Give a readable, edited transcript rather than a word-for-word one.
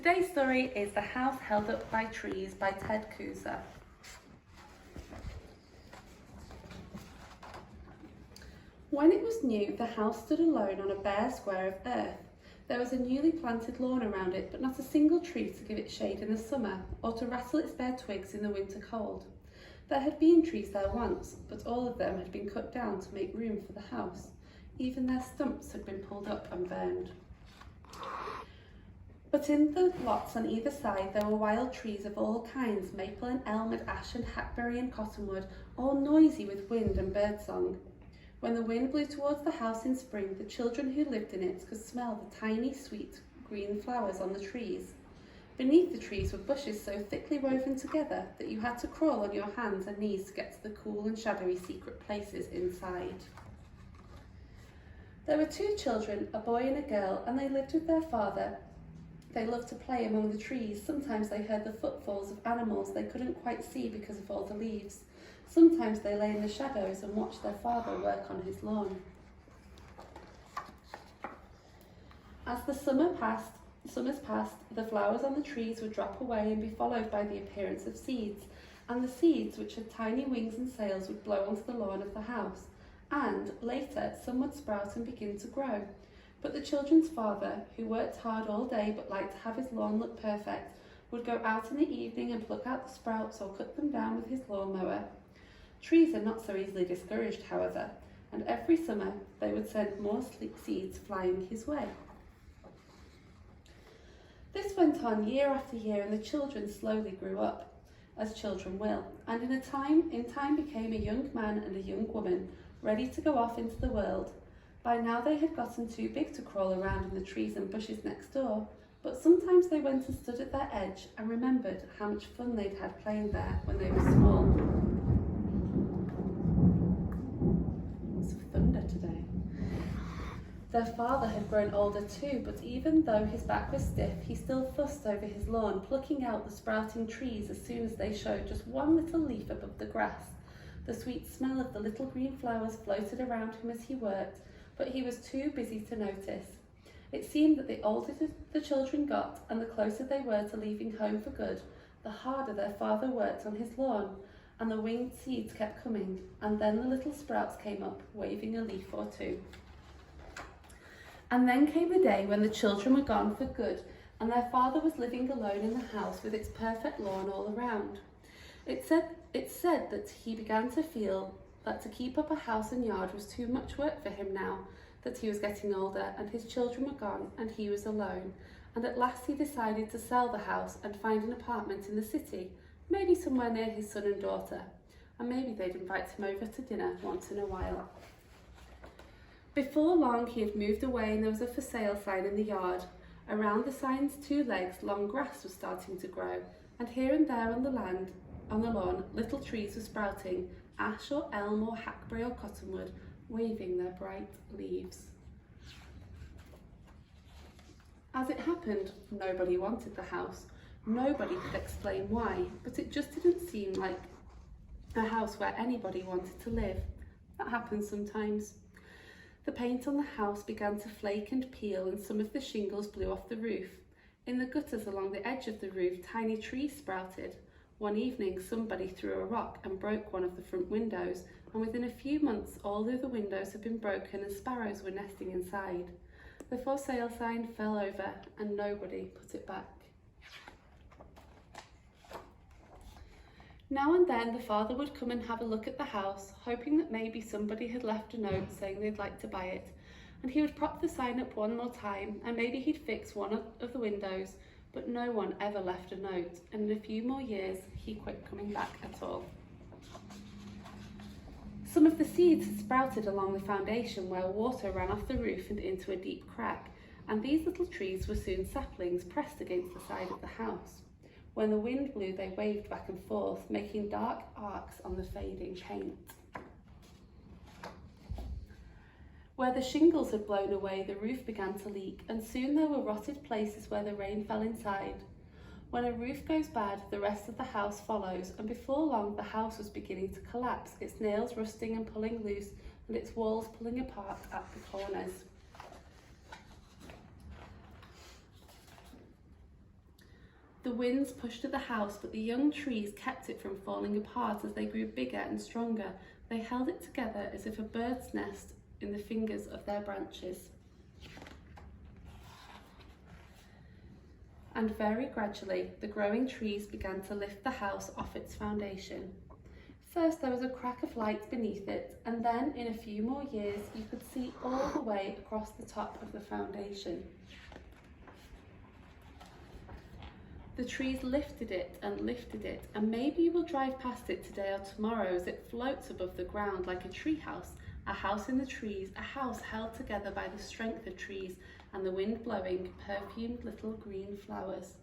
Today's story is The House Held Up by Trees by Ted Kuser. When it was new, the house stood alone on a bare square of earth. There was a newly planted lawn around it, but not a single tree to give it shade in the summer, or to rattle its bare twigs in the winter cold. There had been trees there once, but all of them had been cut down to make room for the house. Even their stumps had been pulled up and burned. But in the lots on either side there were wild trees of all kinds, maple and elm and ash and hackberry and cottonwood, all noisy with wind and birdsong. When the wind blew towards the house in spring, the children who lived in it could smell the tiny, sweet green flowers on the trees. Beneath the trees were bushes so thickly woven together that you had to crawl on your hands and knees to get to the cool and shadowy secret places inside. There were two children, a boy and a girl, and they lived with their father. They loved to play among the trees. Sometimes they heard the footfalls of animals they couldn't quite see because of all the leaves. Sometimes they lay in the shadows and watched their father work on his lawn. As the summers passed, the flowers on the trees would drop away and be followed by the appearance of seeds, and the seeds, which had tiny wings and sails, would blow onto the lawn of the house, and later some would sprout and begin to grow. But the children's father, who worked hard all day but liked to have his lawn look perfect, would go out in the evening and pluck out the sprouts or cut them down with his lawnmower. Trees are not so easily discouraged, however, and every summer they would send more seeds flying his way. This went on year after year, and the children slowly grew up, as children will, and in time became a young man and a young woman, ready to go off into the world. By now they had gotten too big to crawl around in the trees and bushes next door, but sometimes they went and stood at their edge and remembered how much fun they'd had playing there when they were small. Lots of thunder today. Their father had grown older too, but even though his back was stiff, he still fussed over his lawn, plucking out the sprouting trees as soon as they showed just one little leaf above the grass. The sweet smell of the little green flowers floated around him as he worked, but he was too busy to notice. It seemed that the older the children got and the closer they were to leaving home for good, the harder their father worked on his lawn, and the winged seeds kept coming, and then the little sprouts came up, waving a leaf or two. And then came the day when the children were gone for good, and their father was living alone in the house with its perfect lawn all around. It said that he began to feel that to keep up a house and yard was too much work for him now that he was getting older and his children were gone and he was alone, and at last he decided to sell the house and find an apartment in the city, maybe somewhere near his son and daughter, and maybe they'd invite him over to dinner once in a while. Before long he had moved away, and there was a for sale sign in the yard. Around the sign's two legs long grass was starting to grow, and here and there on the lawn little trees were sprouting, ash or elm or hackberry or cottonwood, waving their bright leaves. As it happened, nobody wanted the house. Nobody could explain why, but it just didn't seem like a house where anybody wanted to live. That happens sometimes. The paint on the house began to flake and peel, and some of the shingles blew off the roof. In the gutters along the edge of the roof, tiny trees sprouted. One evening, somebody threw a rock and broke one of the front windows, and within a few months, all of the windows had been broken and sparrows were nesting inside. The for sale sign fell over, and nobody put it back. Now and then, the father would come and have a look at the house, hoping that maybe somebody had left a note saying they'd like to buy it, and he would prop the sign up one more time, and maybe he'd fix one of the windows, but no one ever left a note, and in a few more years, he quit coming back at all. Some of the seeds had sprouted along the foundation where water ran off the roof and into a deep crack, and these little trees were soon saplings pressed against the side of the house. When the wind blew, they waved back and forth, making dark arcs on the fading paint. Where the shingles had blown away, the roof began to leak, and soon there were rotted places where the rain fell inside. When a roof goes bad, the rest of the house follows, and before long the house was beginning to collapse, its nails rusting and pulling loose, and its walls pulling apart at the corners. The winds pushed at the house, but the young trees kept it from falling apart as they grew bigger and stronger. They held it together as if a bird's nest in the fingers of their branches. And very gradually, the growing trees began to lift the house off its foundation. First there was a crack of light beneath it, and then in a few more years you could see all the way across the top of the foundation. The trees lifted it, and maybe you will drive past it today or tomorrow as it floats above the ground like a tree house in the trees, a house held together by the strength of trees and the wind blowing perfumed little green flowers.